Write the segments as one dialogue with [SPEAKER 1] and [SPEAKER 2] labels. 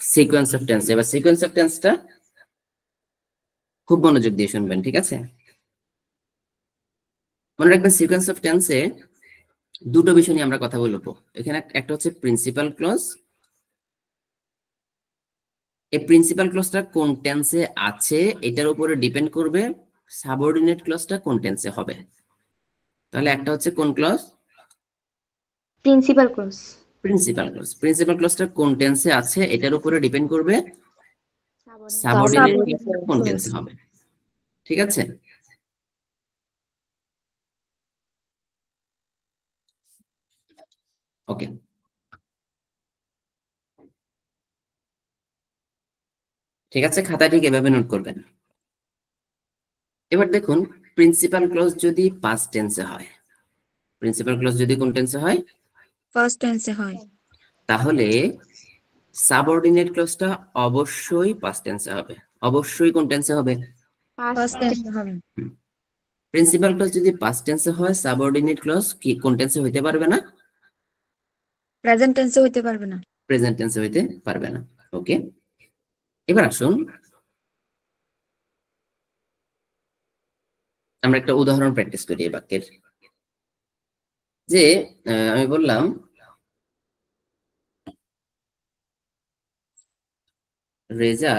[SPEAKER 1] Sequence of tense. এবার sequence of টেন্সটা খুব মনোযোগ দিয়ে শুনবেন, ঠিক আছে? মনে রাখবেন সিকোয়েন্স অফ টেন্সে দুটো বিষয় নিয়ে আমরা কথা বলবো। এখানে একটা হচ্ছে প্রিন্সিপাল ক্লজ। এই প্রিন্সিপাল ক্লজটা কোন টেন্সে আছে এটার উপরে ডিপেন্ড করবে সাবঅর্ডিনেট ক্লজটা কোন টেন্সে হবে। তাহলে একটা হচ্ছে কোন clause?
[SPEAKER 2] Principal clause.
[SPEAKER 1] Principal clause. Principal ক্লজটা কোন টেন্সে আছে এটার উপরে ডিপেন্ড করবে সাবঅর্ডিনেট ক্লজটা কোন টেন্সে হবে, ঠিক আছে? ওকে, ঠিক আছে, খাতায় ঠিক এভাবে নোট করবেন। এবার দেখুন প্রিন্সিপাল ক্লজ যদি পাস্ট টেন্সে হয়, প্রিন্সিপাল ক্লজ যদি কোন টেন্সে হয়?
[SPEAKER 3] ফার্স্ট টেন্সে হয়।
[SPEAKER 1] তাহলে সাবঅর্ডিনেট ক্লজটা অবশ্যই পাস্ট টেন্সে হবে। অবশ্যই কোন টেন্সে হবে?
[SPEAKER 3] ফার্স্ট টেন্সে হবে।
[SPEAKER 1] প্রিন্সিপাল ক্লজ যদি পাস্ট টেন্সে হয়, সাবঅর্ডিনেট ক্লজ কি কোন টেন্সে হইতে পারবে না?
[SPEAKER 3] প্রেজেন্ট টেন্সে হইতে পারবে না।
[SPEAKER 1] প্রেজেন্ট টেন্সে হইতে পারবে না। ওকে, এবার আসুন আমরা একটা উদাহরণ প্র্যাকটিস করি এই বাক্যের। যে আমি বললাম রেজা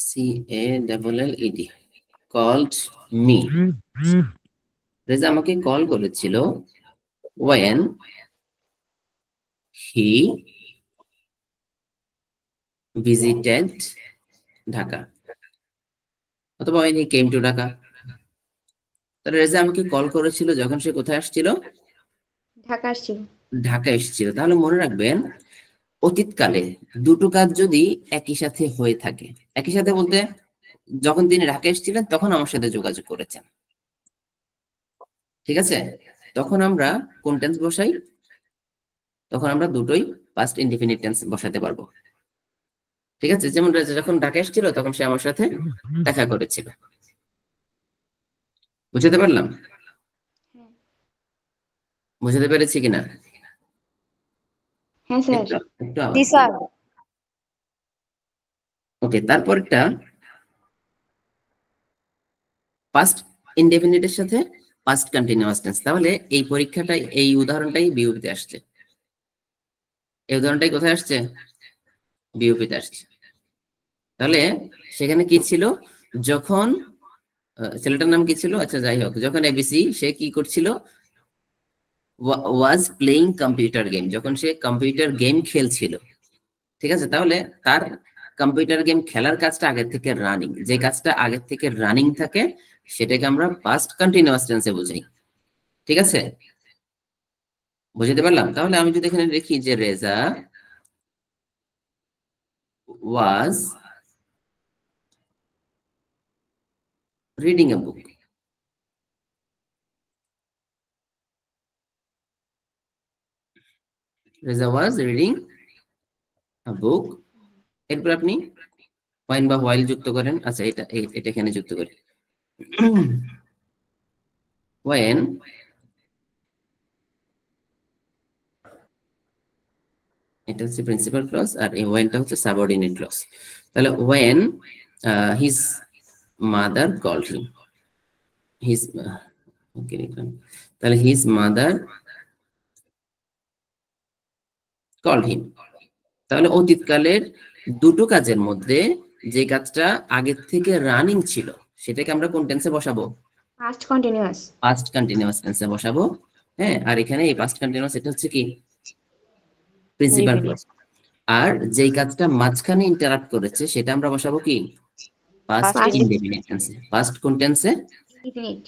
[SPEAKER 1] CALLED called me. রেজা আমাকে কল করেছিল when he visited ঢাকা, অথবা when he came to Dhaka. তাহলে রেজা আমাকে কল করেছিল যখন সে কোথায় আসছিল?
[SPEAKER 2] ঢাকা আসছিল।
[SPEAKER 1] ঢাকা এসেছিল। তাহলে মনে রাখবেন অতীতকালে দুটো কাজ যদি একই সাথে হয়ে থাকে, একই সাথে বলতে যখন তিনি ঢাকা এসেছিলেন তখন আমার সাথে যোগাযোগ করেছেন, ঠিক আছে? তখন আমরা কোন টেন্স বসাই? তখন আমরা দুটোই পাস্ট ইনডিফিনিট টেন্স বসাতে পারবো, ঠিক আছে? যেমন রেজা যখন ঢাকা এসেছিল তখন সে আমার সাথে দেখা করেছিল। বুঝতে পারলাম? বুঝতে পেরেছি কিনা?
[SPEAKER 2] হ্যাঁ স্যার।
[SPEAKER 1] একটু
[SPEAKER 2] জি স্যার।
[SPEAKER 1] ওকে, তারপরটা পাস্ট ইনডেফিনিটের সাথে পাস্ট কন্টিনিউয়াস টেন্স। তাহলে এই পরীক্ষাটাই, এই উদাহরণটাই বিউপিতে আসছে। এই উদাহরণটাই কোথায় আসছে? বিউপিতে আসছে। তাহলে সেখানে কি ছিল? যখন ছেলেটার নাম কি ছিল? আচ্ছা যাই হোক, যখন এবিসি সে কি করছিল? ওয়াজ প্লেইং কম্পিউটার গেম, যখন সে কম্পিউটার গেম খেলছিল, ঠিক আছে? তাহলে তার কম্পিউটার গেম খেলার কাজটা আগের থেকে রানিং, যে কাজটা আগের থেকে রানিং থাকে সেটাকে আমরা পাস্ট কন্টিনিউয়াস টেন্সে বুঝাই, ঠিক আছে? বুঝতে পারলাম? তাহলে আমি যদি এখানে লিখি যে Reza was reading a book, Reza was reading a book. এরপর আপনি হোয়েন বা হোয়াইল যুক্ত করেন। আচ্ছা এটা এটা এখানে যুক্ত করি। হোয়েন এটা হচ্ছে প্রিন্সিপাল ক্লজ আর এই হোয়েনটা হচ্ছে সাবঅর্ডিনেট ক্লজ। তাহলে when his mother called him, his ওকে লিখলাম। তাহলে হিজ মাদার কল্ড হিম। তাহলে অতীতকালের দুটো কাজের মধ্যে যে কাজটা আগের থেকে রানিং ছিল সেটাকে আমরা কোন টেন্সে বসাবো?
[SPEAKER 2] Past continuous.
[SPEAKER 1] পাস্ট কন্টিনিউয়াস টেন্সে বসাবো। হ্যাঁ, আর এখানে এই পাস্ট কন্টিনিউয়াস এটা হচ্ছে কি? Principal clause. আর যেই কাজটা মাঝখানে ইন্টারাপ্ট করেছে সেটা আমরা বসাবো কি? পাস্ট ইনডেফিনিট টেন্সে। পাস্ট কোন টেন্সে?
[SPEAKER 2] ডিফিনিট।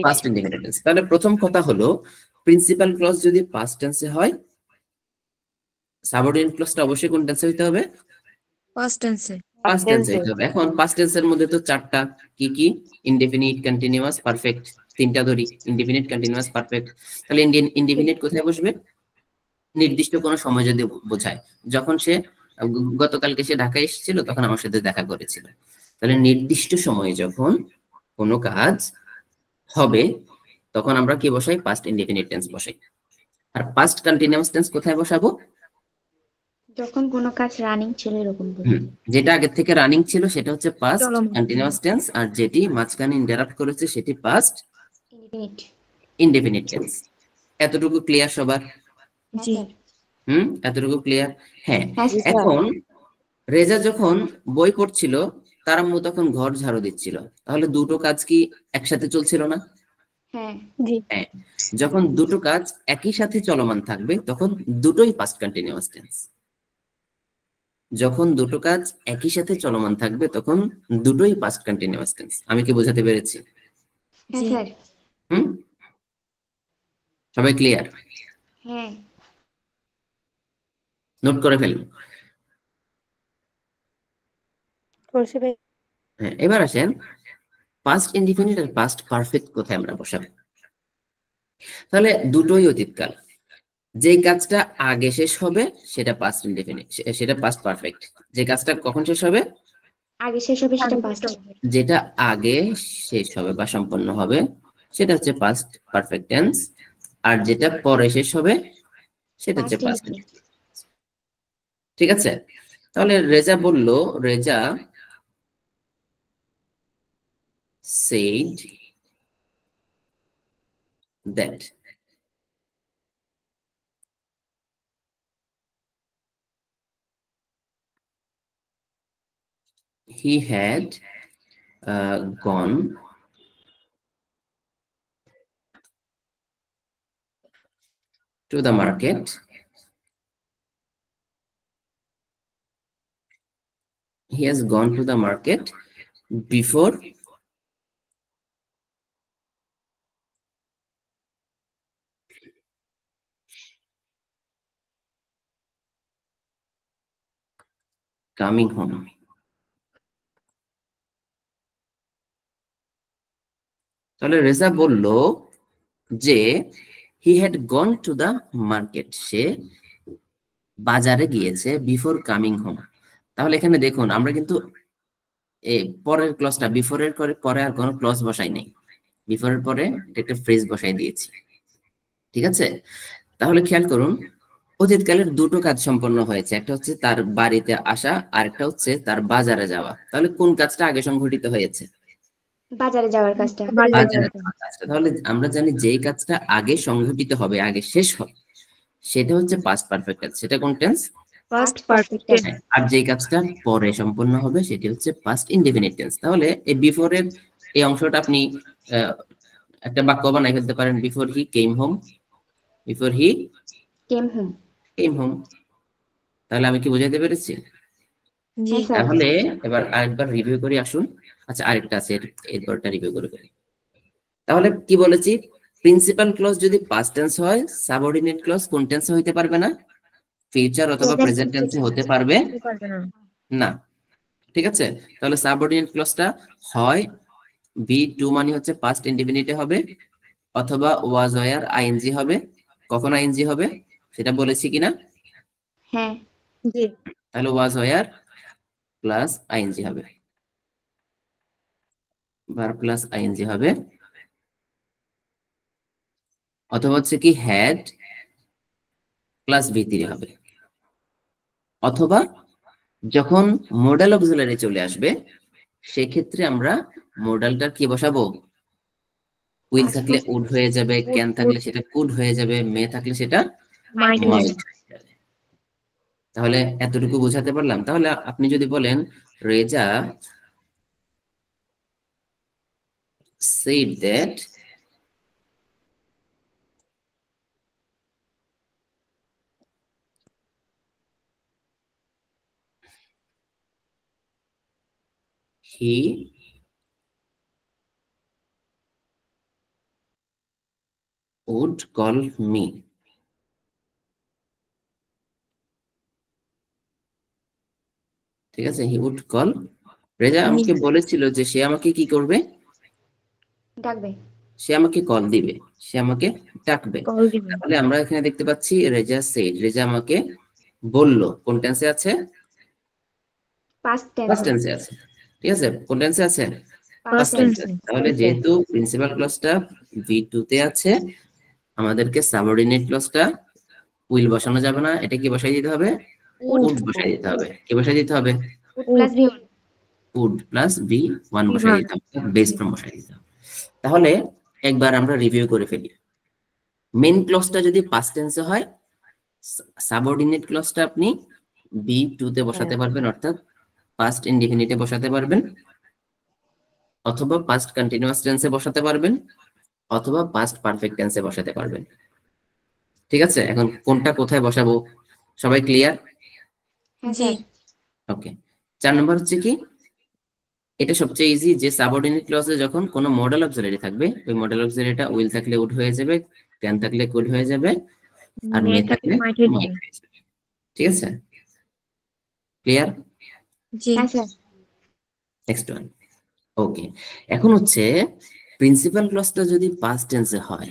[SPEAKER 1] Past indefinite tense. তাহলে প্রথম কথা হলো প্রিন্সিপাল ক্লজ যদি পাস্ট টেন্সে হয়, সাবঅর্ডিনেট ক্লজটা অবশ্যই কোন টেন্সে হইতে হবে?
[SPEAKER 3] ফার্স্ট টেন্সে।
[SPEAKER 1] পাস্ট টেন্সে হইতে হবে। এখন পাস্ট টেন্সের মধ্যে তো চারটা, কি কি? Indefinite, continuous, perfect. তিনটা ধরি, ইনডেফিনিট, কন্টিনিউয়াস, পারফেক্ট। তাহলে ইনডেফিনিট কোথায় বসবে? নির্দিষ্ট কোনো সময় যদি বোঝায়, যখন সে গতকালকে সে ঢাকায় এসেছিল তখন আমার সাথে দেখা করেছিল। তাহলে নির্দিষ্ট সময়ে যখন কোনো কাজ হবে তখন আমরা কি বসাই? পাস্ট ইনডেফিনিট টেন্স বসাই। আর পাস্ট কন্টিনিউয়াস টেন্স কোথায় বসাবো?
[SPEAKER 2] যখন কোনো কাজ রানিং ছিল এরকম বলি।
[SPEAKER 1] যেটা আগে থেকে রানিং ছিল সেটা হচ্ছে পাস্ট
[SPEAKER 3] চলমান।
[SPEAKER 1] কন্টিনিউয়াস টেন্স, আর যেটি মাঝখানে ইন্টারাপ্ট করেছে সেটি পাস্ট
[SPEAKER 2] ইনডিফিনিট।
[SPEAKER 1] Indefinite tense. এতটুকু ক্লিয়ার সবার?
[SPEAKER 2] হ্যাঁ
[SPEAKER 3] জি।
[SPEAKER 2] স্যার।
[SPEAKER 1] এতটুকু ক্লিয়ার? হ্যাঁ।
[SPEAKER 2] হ্যাঁ স্যার।
[SPEAKER 1] এখন রেজা যখন বই পড়ছিল তার আম্মু তখন ঘর ঝাড়ু দিচ্ছিল, তাহলে দুটো কাজ কি একসাথে চলছিল না?
[SPEAKER 2] হ্যাঁ।
[SPEAKER 3] জি।
[SPEAKER 1] হ্যাঁ। যখন দুটো কাজ একই সাথে চলমান থাকবে তখন দুটোই পাস্ট কন্টিনিউয়াস টেন্স। যখন দুটো কাজ একই সাথে চলমান থাকবে তখন দুটোই পাস্ট কন্টিনিউয়াস টেন্স। আমি কি বোঝাতে পেরেছি?
[SPEAKER 2] হ্যাঁ
[SPEAKER 3] জি।
[SPEAKER 2] স্যার।
[SPEAKER 1] হুম সবাই ক্লিয়ার?
[SPEAKER 2] হ্যাঁ।
[SPEAKER 1] নোট করে ফেলুন।
[SPEAKER 3] করছি ভাই।
[SPEAKER 1] হ্যাঁ, এবার আসেন পাস্ট ইনডিফিনিট আর পাস্ট পারফেক্ট কোথায় আমরা বসাবো। তাহলে দুটোই অতীতকাল। যে কাজটা আগে শেষ হবে সেটা পাস্ট ইনডিফিনিট, সেটা পাস্ট পারফেক্ট। যে কাজটা কখন শেষ হবে?
[SPEAKER 2] আগে শেষ হবে সেটা পাস্ট।
[SPEAKER 1] যেটা আগে শেষ হবে বা সম্পন্ন হবে সেটা হচ্ছে পাস্ট পারফেক্ট টেন্স, আর যেটা পরে শেষ হবে সেটা হচ্ছে
[SPEAKER 2] পাস্ট
[SPEAKER 1] পাস্ট।
[SPEAKER 2] ইনডিফিনিট।
[SPEAKER 1] ঠিক আছে? তাহলে রেজা বলল, Reza said that he had gone to the market. He has gone to the market before coming home. তাহলে রেজা বলল যে he had gone to the market, সে বাজারে গিয়েছে বিফোর কামিং হোম। তাহলে এখানে দেখুন আমরা কিন্তু পরের ক্লজটা বিফোরের পরে আর কোনো ক্লজ বসাই নাই, বিফোরের পরে একটা ফ্রেজ বসাই দিয়েছি। ঠিক আছে? তাহলে খেয়াল করুন অতীতকালের দুটো কাজ সম্পন্ন হয়েছে, একটা হচ্ছে তার বাড়িতে আসা আর একটা হচ্ছে তার বাজারে যাওয়া। তাহলে কোন কাজটা আগে সংঘটিত হয়েছে?
[SPEAKER 2] বাজারে যাওয়ার কাজটা।
[SPEAKER 1] বাজারে যাওয়ার কাজটা। তাহলে আমরা জানি যেই কাজটা আগে সংঘটিত হবে, আগে শেষ হবে, সেটা হচ্ছে পাস্ট পারফেক্ট টেন্স। সেটা কোন টেন্স?
[SPEAKER 3] Past perfect tense.
[SPEAKER 1] আর যেই কাজটা পরে সম্পন্ন হবে সেটি হচ্ছে পাস্ট ইনডেফিনিট টেন্স। তাহলে এই বিফোরের এই অংশটা আপনি একটা বাক্য বানাই ফেলতে পারেন, before he came home, before he
[SPEAKER 2] came home.
[SPEAKER 1] Came home. তাহলে আমি কি বোঝাতে পেরেছি?
[SPEAKER 3] জি।
[SPEAKER 2] হ্যাঁ স্যার।
[SPEAKER 1] তাহলে এবার আরেকবার রিভিউ করে আসুন। আচ্ছা আরেকটা আছে, এরপরটা রিভিউ করে ফেলি। তাহলে কি বলেছি? প্রিন্সিপাল ক্লজ যদি পাস্ট টেন্স হয়, সাবঅর্ডিনেট ক্লজ কোন টেন্সে হইতে পারবে না? ফিউচার অথবা প্রেজেন্ট টেন্সে হতে পারবে না। ঠিক আছে? তাহলে সাবঅর্ডিনেট ক্লজটা হয় বি টু মানে হচ্ছে পাস্ট ইনডিফিনিটে হবে, অথবা ওয়াজ ওয়্যার আইএনজি হবে। কখন আইএনজি হবে সেটা বলেছি কিনা?
[SPEAKER 2] হ্যাঁ।
[SPEAKER 3] জি।
[SPEAKER 1] তাহলে ওয়াজ ওয়্যার প্লাস আইএনজি হবে, ভার্ব প্লাস আইএনজি হবে, অথবা হচ্ছে কি হ্যাড প্লাস ভি3 হবে, অথবা যখন মডাল অক্সিলারি চলে আসবে সেক্ষেত্রে আমরা মডালটার কি বসাবো? উইল থাকলে উড হয়ে যাবে, ক্যান থাকলে সেটা কুড হয়ে যাবে, মে থাকলে সেটা
[SPEAKER 3] মাইট
[SPEAKER 1] might হয়ে যাবে। তাহলে এতটুকু বোঝাতে পারলাম। তাহলে আপনি যদি বলেন Reza said that he would call me. ঠিক আছে? He would call. রেজা আমাকে বলেছিল যে সে আমাকে কি করবে?
[SPEAKER 2] ডাকবে।
[SPEAKER 1] সে আমাকে কল দিবে, সে আমাকে ডাকবে।
[SPEAKER 3] কল দিবেন।
[SPEAKER 1] তাহলে আমরা এখানে দেখতে পাচ্ছি রেজা সেড, রেজা আমাকে বলল। কোন টেন্সে আছে?
[SPEAKER 2] Past
[SPEAKER 1] past
[SPEAKER 2] tense.
[SPEAKER 1] টেন্সে আছে। ঠিক আছে? কোন টেন্সে আছে?
[SPEAKER 3] Past tense.
[SPEAKER 1] তাহলে যেহেতু প্রিন্সিপাল ক্লজটা V2 তে আছে, আমাদেরকে সাবঅর্ডিনেট ক্লজটা উইল বসানো যাবে না, এটা কি বসাই দিতে হবে? উড বসাই দিতে হবে। কি বসাই দিতে হবে?
[SPEAKER 2] Would plus V1
[SPEAKER 1] would plus V1 বসাই দিতে হবে, বেস ফর্ম বসাই দিতে হবে। তাহলে একবার আমরা রিভিউ করে ফেলি। মেইন ক্লজটা যদি পাস্ট টেন্সে হয়, সাবঅর্ডিনেট ক্লজটা আপনি B2 তে বসাতে পারবেন, অর্থাৎ পাস্ট ইনডিফিনিটে বসাতে পারবেন, অথবা পাস্ট কন্টিনিউয়াস টেন্সে বসাতে পারবেন, অথবা পাস্ট পারফেক্ট টেন্সে বসাতে পারবেন। ঠিক আছে, এখন কোনটা কোথায় বসাবো সবাই ক্লিয়ার?
[SPEAKER 2] হ্যাঁ
[SPEAKER 3] জি।
[SPEAKER 2] Sir
[SPEAKER 1] okay. 4 নম্বর হচ্ছে কি, এটা সবচেয়ে ইজি, যে সাবঅর্ডিনেট ক্লজে যখন কোনো মডেল অক্সিলারি থাকবে, ওই মডেল অক্সিলারিটা উইল থাকলে উড হয়ে যাবে, ক্যান থাকলে কুড হয়ে যাবে, আর মে থাকলে
[SPEAKER 3] might হয়ে
[SPEAKER 1] might
[SPEAKER 3] যাবে।
[SPEAKER 1] হয়ে যাবে। ঠিক আছে, ক্লিয়ার?
[SPEAKER 3] জি।
[SPEAKER 2] হ্যাঁ স্যার
[SPEAKER 1] নেক্সট ওয়ান। ওকে, এখন হচ্ছে প্রিন্সিপাল ক্লজটা যদি পাস্ট টেন্সে হয়,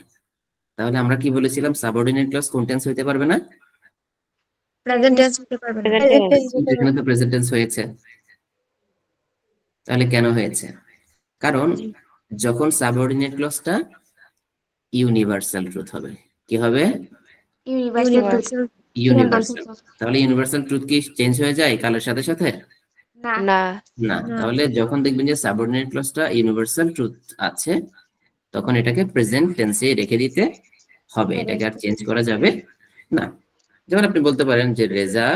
[SPEAKER 1] তাহলে আমরা কি বলেছিলাম, সাবঅর্ডিনেট ক্লজ কোন টেন্স হইতে পারবে না?
[SPEAKER 3] প্রেজেন্ট টেন্স হতে পারবে না।
[SPEAKER 1] কিন্তু এখানে তো প্রেজেন্ট টেন্স হয়েছে। তাহলে কেন হয়েছে? কারণ যখন সাবঅর্ডিনেট ক্লজটা ইউনিভার্সাল ট্রুথ হবে। কি হবে?
[SPEAKER 2] Universal
[SPEAKER 1] universal. তাহলে ইউনিভার্সাল ট্রুথ কি চেঞ্জ হয়ে যায় কালের সাথে সাথে?
[SPEAKER 2] না
[SPEAKER 3] না।
[SPEAKER 1] না। তাহলে যখন দেখবেন যে সাবঅর্ডিনেট ক্লজটা ইউনিভার্সাল ট্রুথ আছে, তখন এটাকে প্রেজেন্ট টেন্সে রেখে দিতে হবে, এটাকে আর চেঞ্জ করা যাবে না। যেমন আপনি বলতে পারেন যে রেজা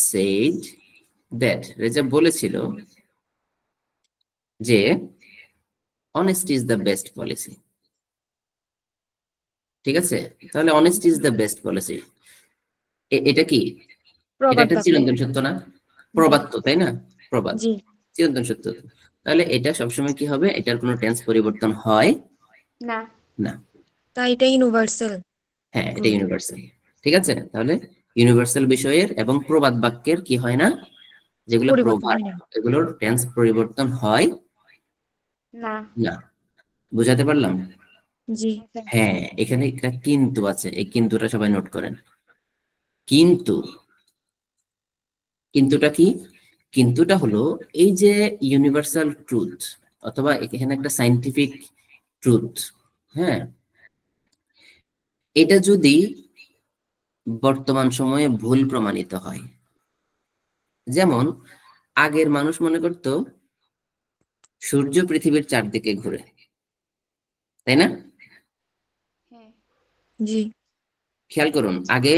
[SPEAKER 1] said that, রেজা বলেছিল যে honesty is the best policy। ঠিক আছে, তাহলে honesty is the best policy, এটা কি? এটা একটা চিরন্তন সত্য না? প্রবাদ তো, তাই না? প্রবাদ,
[SPEAKER 3] জি।
[SPEAKER 1] চিরন্তন সত্য। তাহলে এটা সবসময় কি হবে? এটার কোনো টেন্স পরিবর্তন হয়
[SPEAKER 2] না
[SPEAKER 1] না।
[SPEAKER 3] তাই এটা ইউনিভার্সাল।
[SPEAKER 1] হ্যাঁ, এটা ইউনিভার্সাল। ঠিক আছে, তাহলে ইউনিভার্সাল বিষয়ের এবং প্রবাদ বাক্যের কি হয় না, যেগুলো
[SPEAKER 3] পরিবর্তন
[SPEAKER 1] প্রবাদ,
[SPEAKER 3] হয় না।
[SPEAKER 1] এগুলোর টেন্স পরিবর্তন হয়
[SPEAKER 2] না
[SPEAKER 1] না। বুঝাতে পারলাম?
[SPEAKER 3] জি।
[SPEAKER 1] হ্যাঁ, এখানে একটা কিন্তু আছে, এই কিন্তুটা সবাই নোট করেন। কিন্তু, কিন্তুটা কি? কিন্তুটা হলো এই যে ইউনিভার্সাল ট্রুথ, অথবা এখানে একটা সায়েন্টিফিক ট্রুথ, হ্যাঁ, এটা যদি বর্তমান সময়ে ভুল প্রমাণিত হয়, যেমন আগের মানুষ মনে করতো সূর্য পৃথিবীর চারদিকে ঘুরে, তাই না?
[SPEAKER 2] হ্যাঁ
[SPEAKER 3] জি।
[SPEAKER 1] খেয়াল করুন, আগে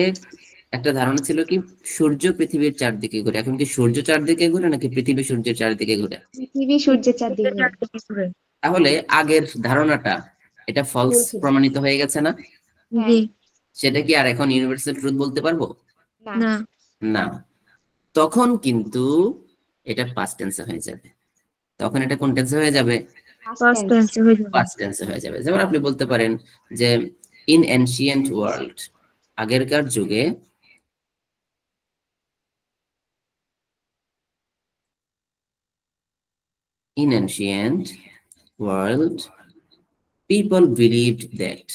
[SPEAKER 1] একটা ধারণা ছিল কি সূর্য পৃথিবীর চারদিকে ঘুরে, এখন কি সূর্য চারদিকে ঘুরে নাকি পৃথিবী সূর্যের চারদিকে ঘুরে?
[SPEAKER 2] পৃথিবী সূর্যের চারদিকে ঘোরে।
[SPEAKER 1] তাহলে আগের ধারণাটা এটা ফলস
[SPEAKER 2] ভুল ছিল।
[SPEAKER 1] প্রমাণিত হয়ে গেছে না?
[SPEAKER 3] জি।
[SPEAKER 1] সেটা কি আর এখন ইউনিভার্সাল ট্রুথ বলতে পারবো?
[SPEAKER 2] না
[SPEAKER 3] না।
[SPEAKER 1] না। তখন কিন্তু এটা পাস্ট টেন্সে হয়ে যাবে। তখন এটা কোন টেন্সে হয়ে যাবে?
[SPEAKER 3] পাস্ট টেন্স হয়ে যাবে।
[SPEAKER 1] পাস্ট টেন্সে হয়ে যাবে। যেমন আপনি বলতে পারেন যে ইন এনশিয়েন্ট ওয়ার্ল্ড, আগেরকার যুগে in ancient world people believed that,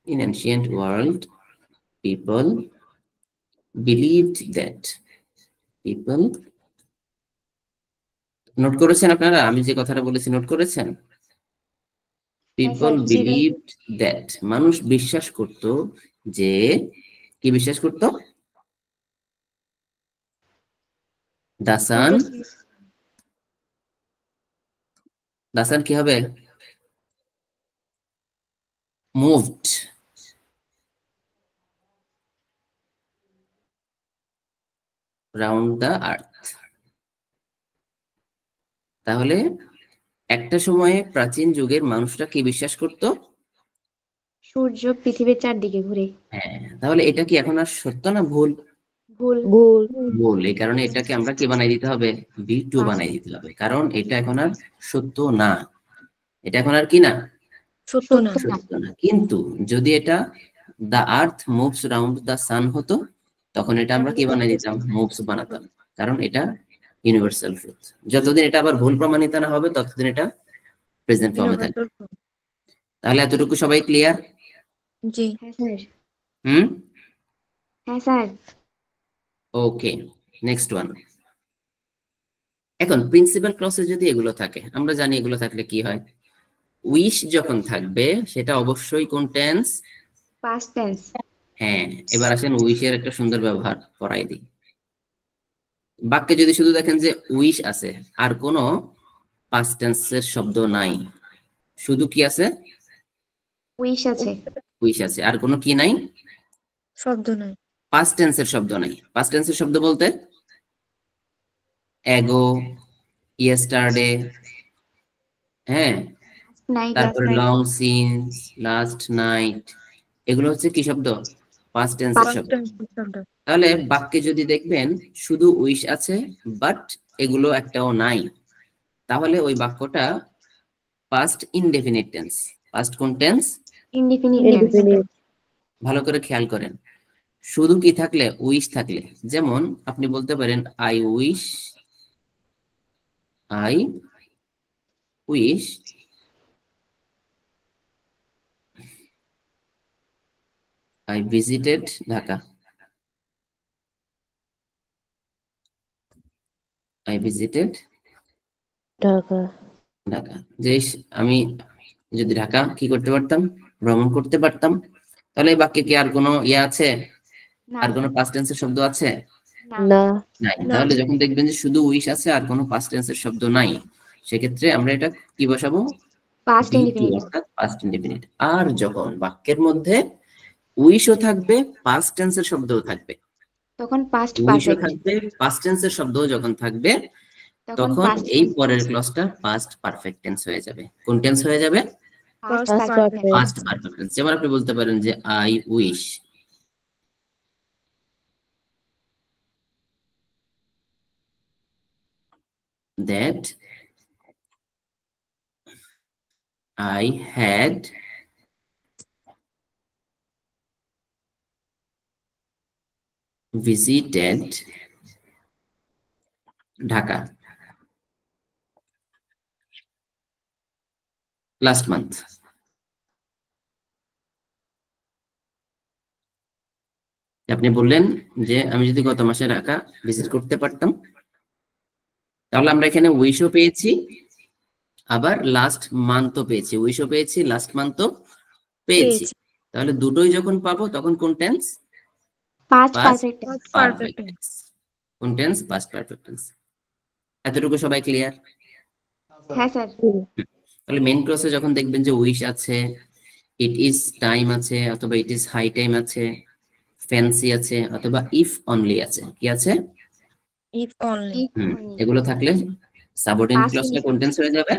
[SPEAKER 1] in ancient world people believed that, people, note করেছেন আপনারা আমি যে কথাটা বলেছি? নোট করেছেন? People
[SPEAKER 2] sir.
[SPEAKER 1] বিলিভড দ্যাট, মানুষ বিশ্বাস করত যে, কি বিশ্বাস করত? দ্য সান, দ্য সান কি হবে? Moved round the earth. তাহলে একটা সময়ে প্রাচীন যুগের মানুষরা কি বিশ্বাস করত?
[SPEAKER 2] সূর্য পৃথিবীর চারদিকে ঘুরে।
[SPEAKER 1] হ্যাঁ, তাহলে এটা কি এখন আর সত্য না ভুল?
[SPEAKER 2] ভুল
[SPEAKER 3] ভুল।
[SPEAKER 1] ভুল। এই কারণে এটাকে আমরা কি বানাই দিতে হবে? B2 বানাই দিতে হবে, কারণ এটা এখন আর সত্য না। এটা এখন আর কি না?
[SPEAKER 3] সত্য না।
[SPEAKER 1] সত্য না। কিন্তু যদি এটা the earth moves round the sun হতো, তখন এটা আমরা কি বানাই দিতাম? মুভস বানাতাম, কারণ এটা ইউনিভার্সাল ট্রুথ। যতদিন এটা আবার ভুল প্রমাণিত না হবে, ততদিন এটা প্রেজেন্ট ফর্মে থাকবে। তাহলে এতটুকু সবাই ক্লিয়ার?
[SPEAKER 3] জি।
[SPEAKER 2] হ্যাঁ স্যার।
[SPEAKER 1] হুম,
[SPEAKER 2] হ্যাঁ স্যার।
[SPEAKER 1] ওকে। Next one. এখন প্রিন্সিপাল ক্লসে যদি এগুলো থাকে, আমরা জানি এগুলো থাকলে কি হয়। উইশ যখন থাকবে সেটা অবশ্যই কোন টেন্স?
[SPEAKER 2] Past tense.
[SPEAKER 1] হ্যাঁ, এবার আসেন উইশের একটা সুন্দর ব্যবহার করাই দিই। বাক্যে যদি শুধু দেখেন যে উইশ আছে আর কোনো পাস্ট টেন্সের শব্দ নাই, শুধু কি আছে?
[SPEAKER 2] উইশ আছে।
[SPEAKER 1] উইশ আছে, আর কোনো কি নাই?
[SPEAKER 3] শব্দ নাই।
[SPEAKER 1] পাস্ট টেন্সের শব্দ নাই। পাস্ট টেন্সের শব্দ বলতে এগো, ইয়েস্টারডে, হ্যাঁ,
[SPEAKER 2] নাইট।
[SPEAKER 1] তারপরে লং সিন্স, লাস্ট নাইট, এগুলো হচ্ছে কি শব্দ? পাস্ট টেন্সের
[SPEAKER 3] পাস্ট
[SPEAKER 1] শব্দ।
[SPEAKER 3] টেন্স শব্দ।
[SPEAKER 1] তাহলে বাক্যে যদি দেখবেন শুধু উইশ আছে বাট এগুলো একটাও নাই, তাহলে ওই বাক্যটা পাস্ট ইনডেফিনিট টেন্স। পাস্ট কোন টেন্স?
[SPEAKER 2] Indefinite tense.
[SPEAKER 1] ভালো করে খেয়াল করেন। শুধু কি থাকলে? উইশ থাকলে, যেমন আপনি বলতে পারেন I wish, I wish I visited Dhaka. I visited
[SPEAKER 4] Dhaka.
[SPEAKER 1] Dhaka. যে আমি যদি ঢাকা কি করতে পারতাম? ভ্রমণ করতে পারতাম। তাহলে এই বাক্যে কি আর কোনো ইয়ে আছে? আর কোনো পাস্ট টেন্সের শব্দ আছে?
[SPEAKER 4] না।
[SPEAKER 1] নাই।
[SPEAKER 3] না।
[SPEAKER 1] তাহলে যখন দেখবেন যে শুধু উইশ আছে আর কোনো পাস্ট টেন্সের শব্দ নাই, সেক্ষেত্রে আমরা এটা কি বসাবো?
[SPEAKER 2] Past
[SPEAKER 1] V2,
[SPEAKER 2] indefinite.
[SPEAKER 1] অর্থাৎ পাস্ট ইনডেফিনিট। আর যখন বাক্যের মধ্যে উইশও থাকবে, পাস্ট টেন্সের শব্দও থাকবে,
[SPEAKER 2] তখন পাস্ট
[SPEAKER 1] উইশও
[SPEAKER 2] পারফেক্ট।
[SPEAKER 1] থাকবে, পাস্ট টেন্সের শব্দও যখন থাকবে,
[SPEAKER 2] তখন
[SPEAKER 1] তখন
[SPEAKER 2] পাস্ট
[SPEAKER 1] এই পরের ক্লজটা পাস্ট পারফেক্ট টেন্স হয়ে যাবে। কোন টেন্স হয়ে যাবে?
[SPEAKER 2] Past
[SPEAKER 3] Past
[SPEAKER 2] perfect.
[SPEAKER 1] Past perfect tense. যেমন আপনি বলতে পারেন যে I wish that I had visited Dhaka last month. আপনি বললেন যে আমি যদি গত মাসে ঢাকা ভিজিট করতে পারতাম, তাহলে আমরা এখানে উইশও পেয়েছি, আবার লাস্ট মান্থও পেয়েছি। উইশও পেয়েছি, লাস্ট মান্থও পেয়েছি।
[SPEAKER 3] পেয়েছি।
[SPEAKER 1] তাহলে দুটোই যখন পাবো তখন কোন টেন্স?
[SPEAKER 2] Past
[SPEAKER 1] Past
[SPEAKER 2] perfect.
[SPEAKER 3] Past
[SPEAKER 1] perfect
[SPEAKER 3] perfect
[SPEAKER 1] tense. কোন টেন্স? Past perfect tense. এতটুকু সবাই ক্লিয়ার?
[SPEAKER 2] হ্যাঁ স্যার।
[SPEAKER 1] তাহলে মেইন ক্লসে যখন দেখবেন যে উইশ আছে, ইট ইজ টাইম আছে, অথবা ইট ইজ হাই টাইম আছে, ফ্যান্সি আছে, অথবা ইফ অনলি আছে, কি আছে?
[SPEAKER 3] if only.
[SPEAKER 1] এগুলো থাকলে সাবঅর্ডিনেট
[SPEAKER 2] Past
[SPEAKER 1] ক্লসটা কোন টেন্স হয়ে যাবে?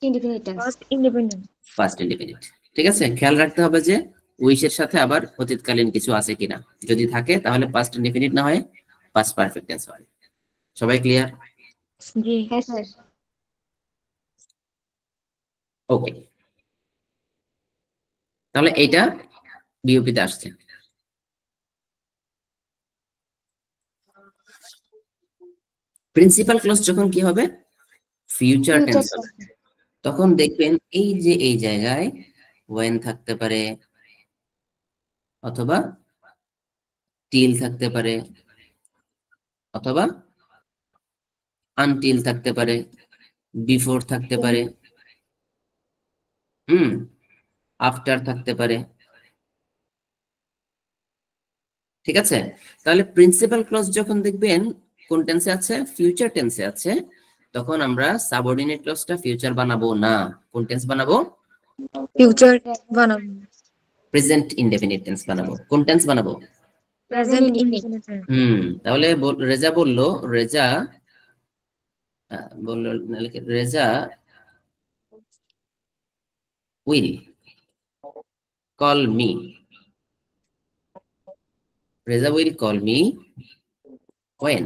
[SPEAKER 2] Indefinite tense.
[SPEAKER 3] Past independent.
[SPEAKER 1] Past indefinite. ঠিক আছে, খেয়াল রাখতে হবে যে উইশের সাথে আবার অতীতকালীন কিছু আছে কিনা। যদি থাকে তাহলে পাস্ট ইনডিফিনিট না হয় পাস্ট পারফেক্ট টেন্স হয়। সবাই ক্লিয়ার?
[SPEAKER 3] জি।
[SPEAKER 2] হ্যাঁ স্যার।
[SPEAKER 1] ওকে, তাহলে এইটা বিওপিতে আসছে। প্রিন্সিপাল ক্লজ যখন কি হবে? ফিউচার টেন্স হবে। তখন দেখবেন এই যে এই জায়গায় ওয়েন থাকতে পারে, অথবা টিল থাকতে পারে, অথবা আনটিল থাকতে পারে, বিফোর থাকতে পারে, আফটার থাকতে পারে। ঠিক আছে, তাহলে প্রিন্সিপাল ক্লজ যখন দেখবেন কোন টেন্সে আছে? ফিউচার টেন্সে আছে, তখন আমরা সাবঅর্ডিনেট ক্লজটা ফিউচার বানাবো না। কোন টেন্স বানাবো?
[SPEAKER 3] Future বানাবো।
[SPEAKER 1] প্রেজেন্ট ইনডেফিনিট টেন্স বানাবো। কোন টেন্স বানাবো?
[SPEAKER 3] Present indefinite.
[SPEAKER 1] তাহলে রেজা বললো, Reza will call me, Reza will call me when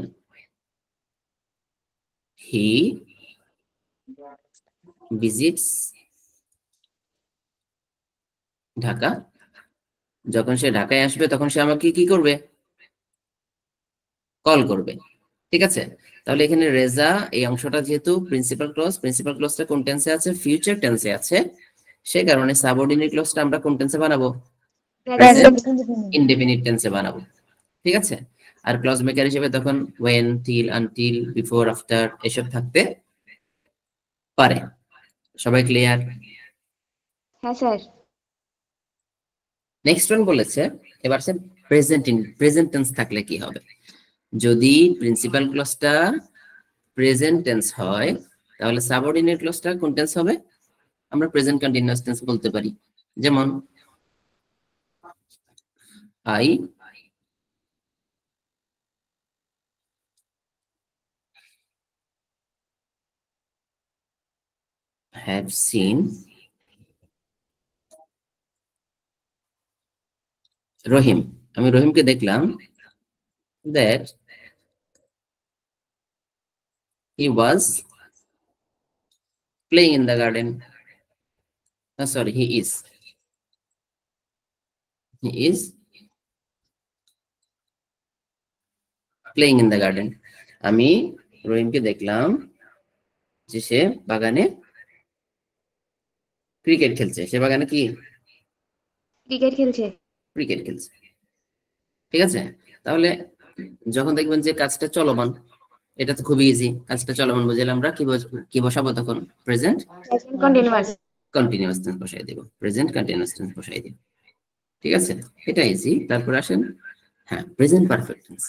[SPEAKER 1] he visits Dhaka. যখন সে ঢাকায় আসবে তখন সে আমাকে কি করবে? কল করবে। ঠিক আছে, তাহলে এখানে রেজা এই অংশটা যেহেতু প্রিন্সিপাল ক্লজ, প্রিন্সিপাল ক্লজটা কোন টেন্সে আছে? ফিউচার টেন্সে আছে, সে কারণে সাবঅর্ডিনেট ক্লজটা আমরা কোন টেন্সে বানাবো?
[SPEAKER 3] Present independent.
[SPEAKER 1] ইনডেফিনিট টেন্সে বানাবো। ঠিক আছে, আর ক্লজ মেকার হিসেবে তখন when, till, until, before, after এসব থাকতে পারে। সবাই ক্লিয়ার?
[SPEAKER 2] হ্যাঁ স্যার।
[SPEAKER 1] নেক্সট ওয়ান বলেছে, এবার সে প্রেজেন্ট টেন্স থাকলে কি হবে। যদি প্রিন্সিপাল ক্লজটা প্রেজেন্ট টেন্স হয় তাহলে সাবঅর্ডিনেট ক্লজটা কোন টেন্স হবে? আমরা প্রেজেন্ট কন্টিনিউয়াস টেন্স বলতে পারি। যেমন আই হ্যাভ সিন রহিম, আমি রহিমকে দেখলাম, that he was playing in the garden, sorry he is playing in the garden. আমি রহিমকে দেখলাম যে সে বাগানে ক্রিকেট খেলছে। সে বাগানে কি
[SPEAKER 2] ক্রিকেট খেলছে।
[SPEAKER 1] ক্রিকেট খেলছে। ঠিক আছে, তাহলে যখন দেখবেন যে কাজটা চলমান, এটা তো খুবই ইজি, কাজটা চলমান বুঝলে আমরা কি বসাবো তখন? Present
[SPEAKER 2] present continuous.
[SPEAKER 1] Continuous tense বসাই দেব, প্রেজেন্ট কন্টিনিউয়াস টেন্স বসাই দেব। ঠিক আছে, এটা ইজি। তারপর আসেন, হ্যাঁ, প্রেজেন্ট পারফেক্ট টেন্স।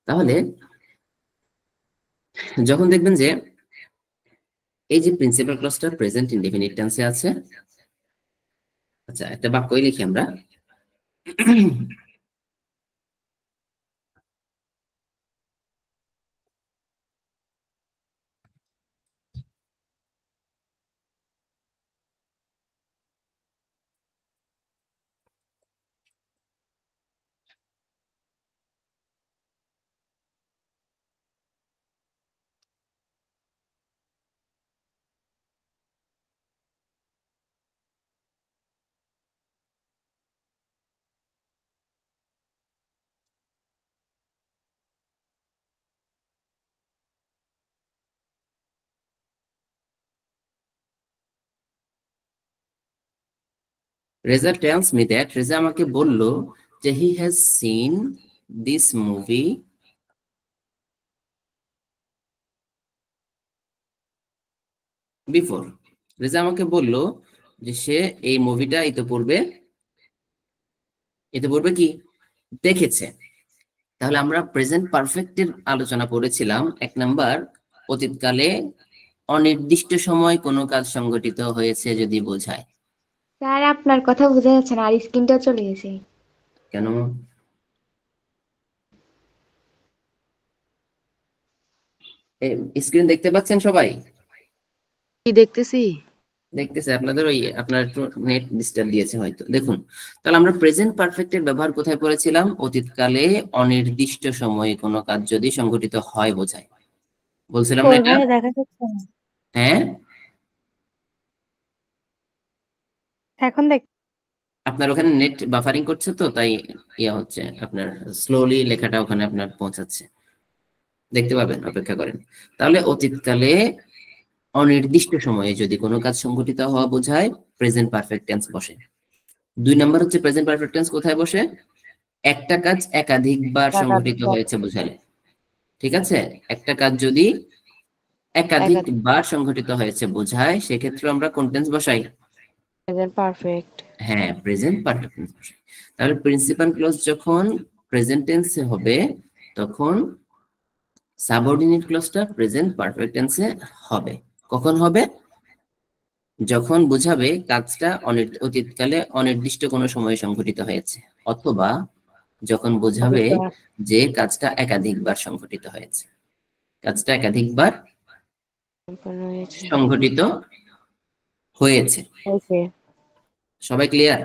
[SPEAKER 1] তাহলে যখন দেখবেন যে এই যে প্রিন্সিপাল ক্লজটা প্রেজেন্ট ইনডেফিনিট টেন্সে আছে, আচ্ছা একটা বাক্যই লিখি আমরা। Reza tells me that, Reza আমাকে বলল যে he has seen this movie before. Reza আমাকে বলল যে সে এই মুভিটা ইতিপূর্বে কি দেখেছে। তাহলে আমরা প্রেজেন্ট পারফেক্টের আলোচনা করেছিলাম। এক নাম্বার, অতীতকালে অনির্দিষ্ট সময় কোনো কাজ সংগঠিত হয়েছে যদি বোঝায়।
[SPEAKER 2] স্যার আপনার কথা বোঝা যাচ্ছে না, আর স্ক্রিনটা চলে গেছে।
[SPEAKER 1] কেন? স্ক্রিন দেখতে পাচ্ছেন সবাই?
[SPEAKER 4] কি দেখতেছি?
[SPEAKER 1] দেখতেছে আপনাদের ওই আপনার একটু নেট ডিস্টার্ব দিয়েছে হয়তো। দেখুন, তাহলে আমরা প্রেজেন্ট পারফেক্টের ব্যবহার কোথায় করেছিলাম? অতীতকালে অনির্দিষ্ট সময়ে কোনো কাজ যদি সংঘটিত হয় বোঝায়, বলছিলাম না এটা?
[SPEAKER 3] দেখা যাচ্ছে না।
[SPEAKER 1] হ্যাঁ,
[SPEAKER 3] এখন দেখ।
[SPEAKER 1] আপনার ওখানে নেট বাফারিং করছে তো তাই ইয়া হচ্ছে, আপনার স্লোলি লেখাটা ওখানে আপনার পৌঁছাচ্ছে, দেখতে পাবেন, অপেক্ষা করেন। তাহলে অতীতকালে অনির্দিষ্ট সময়ে যদি কোনো কাজ সংঘটিত হওয়া বোঝায় প্রেজেন্ট পারফেক্ট টেন্স বসে। দুই নাম্বার হচ্ছে প্রেজেন্ট পারফেক্ট টেন্স কোথায় বসে? একটা কাজ একাধিকবার সংঘটিত হয়েছে বোঝালে। ঠিক আছে, একটা কাজ যদি একাধিকবার সংঘটিত হয়েছে বোঝায় সেক্ষেত্রে আমরা কোন টেন্স বসাই?
[SPEAKER 4] Present perfect.
[SPEAKER 1] হ্যাঁ, প্রেজেন্ট পারফেক্ট টেন্স বসাই। তাহলে প্রিন্সিপাল ক্লজ যখন প্রেজেন্ট টেন্সে হবে তখন সাবঅর্ডিনেট ক্লজটা প্রেজেন্ট পারফেক্ট টেন্সে হবে। কখন হবে? যখন বোঝাবে কাজটা অতীতকালে অনির্দিষ্ট কোনো সময়ে সংঘটিত হয়েছে, অথবা যখন বোঝাবে যে কাজটা একাধিকবার সংঘটিত হয়েছে। কাজটা একাধিকবার সংঘটিত হয়েছে।
[SPEAKER 4] ওকে।
[SPEAKER 1] সবাই ক্লিয়ার?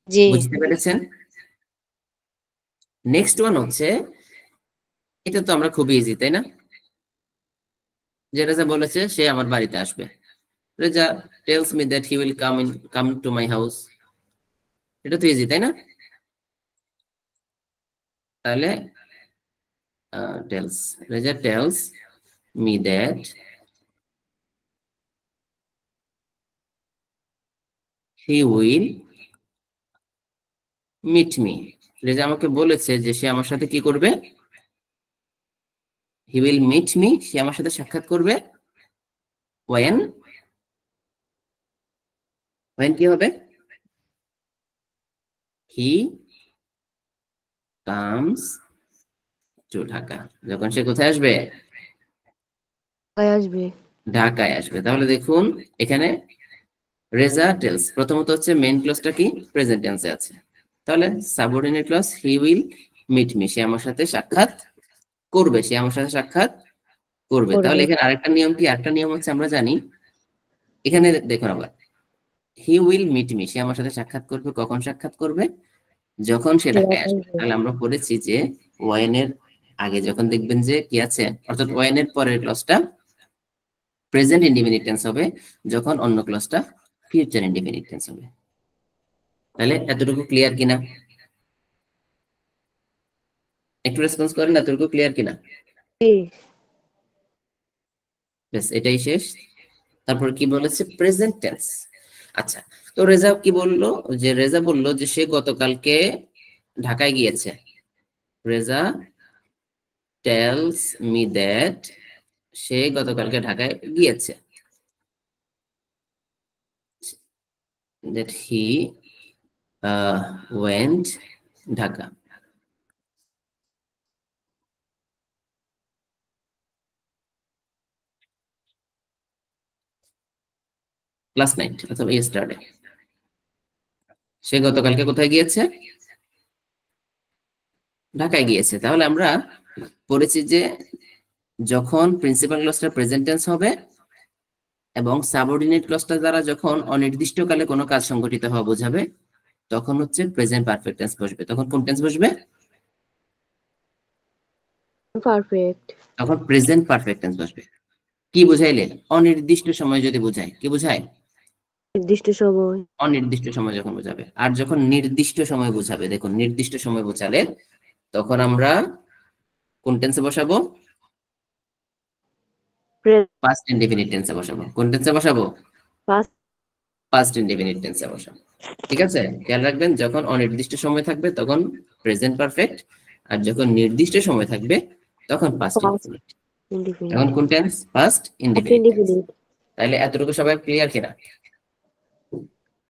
[SPEAKER 4] জি।
[SPEAKER 1] বুঝতে পেরেছেন? নেক্সট ওয়ান হচ্ছে, এটা তো আমরা খুবই ইজি তাই না? যে রেজা বলেছে সে আমার বাড়িতে আসবে। Reza tells me that he will come to my house. এটা তো ইজি তাই না? তাহলে Reza tells me that he will meet me. রেজা আমাকে বলেছে যে সে আমার সাথে কি করবে, হি উইল মিট মি, সে আমার সাথে সাক্ষাৎ করবে ওয়েন, ওয়েন কি হবে, হি কামস টু ঢাকা, যখন সে কোথায় আসবে,
[SPEAKER 4] কোথায় আসবে?
[SPEAKER 1] ঢাকায় আসবে। তাহলে দেখুন এখানে রেজা টেলস, প্রথমত হচ্ছে মেইন ক্লজটা কি, প্রেজেন্ট টেন্সে আছে। তাহলে subordinate clause he will meet me, সে আমার সাথে সাক্ষাৎ করবে, সে আমার সাথে সাক্ষাৎ করবে। তাহলে এখানে আরেকটা নিয়ম কি, আরেকটা নিয়ম হচ্ছে আমরা জানি, এখানে দেখুন আবার হি উইল মিট মি, সে আমার সাথে সাক্ষাৎ করবে, কখন সাক্ষাৎ করবে, যখন সে ঢাকায় আসবে। তাহলে আমরা পড়েছি যে ওয়েন এর আগে যখন দেখবেন যে কি আছে, অর্থাৎ ওয়েন এর পরের ক্লজটা প্রেজেন্ট ইনডিফিনিট টেন্স হবে, যখন অন্য ক্লজটা ফিউচার ইনডিফিনিট টেন্স হবে। তাহলে এতটুকু ক্লিয়ার কিনা, একটু রেসপন্স করেন, এতটুকু ক্লিয়ার কিনা? বেশ, এটাই শেষ। তারপর কি বলেছে, প্রেজেন্ট টেন্স। আচ্ছা, তো রেজা কি বললো, যে রেজা বললো যে সে গতকালকে ঢাকায় গিয়েছে। রেজা টেলস মি দ্যাট, সে গতকালকে ঢাকায় গিয়েছে, that he went Dhaka. Class 9 অথবা ইয়েস্টারডে, সে গতকালকে কোথায় গিয়েছে, ঢাকায় গিয়েছে। তাহলে আমরা পড়েছি যে যখন প্রিন্সিপাল ক্লজটা প্রেজেন্ট টেন্স হবে এবং সাবঅর্ডিনেট ক্লজটা দ্বারা যখন অনির্দিষ্টকালে কোনো কাজ সংঘটিত হওয়া বোঝাবে, তখন হচ্ছে প্রেজেন্ট পারফেক্ট টেন্স বসবে। তখন কোন টেন্স বসবে,
[SPEAKER 4] পারফেক্ট।
[SPEAKER 1] তখন প্রেজেন্ট পারফেক্ট টেন্স বসবে। কি বুঝাইলে, অনির্দিষ্ট সময় যদি বোঝায়, কি বোঝায়,
[SPEAKER 4] নির্দিষ্ট সময়।
[SPEAKER 1] অনির্দিষ্ট সময় যখন বোঝাবে। আর যখন নির্দিষ্ট সময় বোঝাবে, দেখুন নির্দিষ্ট সময় বোঝালে তখন আমরা কোন টেন্সে বসাবো, পাস্ট ইনডেফিনিট টেন্সে বসাবো। কোন টেন্সে বসাবো,
[SPEAKER 4] Past
[SPEAKER 1] পাস্ট ইনডেফিনিট টেন্সে বসাবো। ঠিক আছে, খেয়াল রাখবেন, যখন অনির্দিষ্ট সময় থাকবে তখন প্রেজেন্ট পারফেক্ট, আর যখন নির্দিষ্ট সময় থাকবে তখন পাস্ট ইনডেফিনিট।
[SPEAKER 4] indefinite.
[SPEAKER 1] এখন কোন টেন্স, পাস্ট ইনডেফিনিট টেন্স।
[SPEAKER 4] Indefinite.
[SPEAKER 1] তাহলে এতটুকু সবাই ক্লিয়ার কিনা?